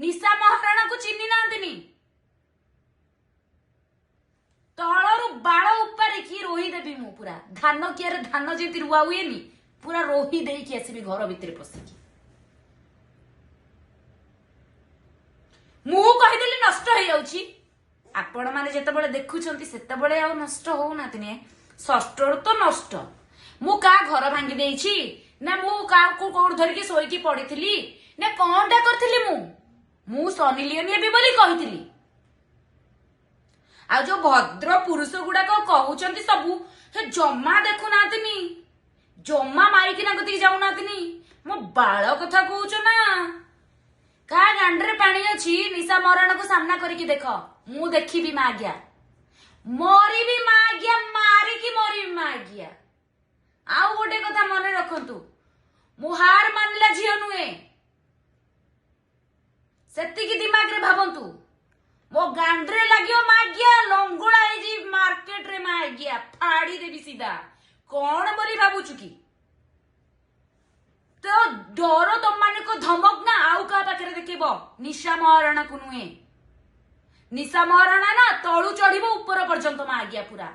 निशा महाराणा को चिन्ह नांतिनी तलरु बाल ऊपर की रोही देवी मु पूरा धान कियारे धान जेती रुआ हुए नी पूरा रोही दे की आसीबी घर भितर पसिकी मु कहिदेली नष्ट हो जाउची आपण माने जेतेबेले देखुछंती सेतेबेले आ नष्ट हो नातिनी षष्ठर तो नष्ट मु का घर भांगी देइछि ना मु का को कोड धरकी सोईकी पड़ीथिली ना कोनटा करथिली मु सनी लियोनी भी बोली कहिथिली आ जो भद्र पुरुष गुड़ाक कहउचंती सबू हे जम्मा देखु नातिनी जम्मा माइकी ना कति जाउ नातिनी मो बाळ कथा कहउछ ना का गांडरे पानी अछि निशा मरण को सामना करके देख मु देखिबी माग्या मोरी भी माग्या मारी की मोरी भी माग्या आउ गोटे कथा मन रखंतु मु हार मानला झियो नुए सेति की दिमाग रे भाबंतु मो गांडरे लागियो माग्या लंगुड़ा है जी मार्केट रे माग्या फाड़ी देबी सीधा कौन बोली भाबुछु की तो डर तुम माने को धमक ना आउ का पाखरे देखिबो निशा महाराणा को नुए निशा महाराणा ना तळु चढ़िबो ऊपर पर्यंत माग्या पूरा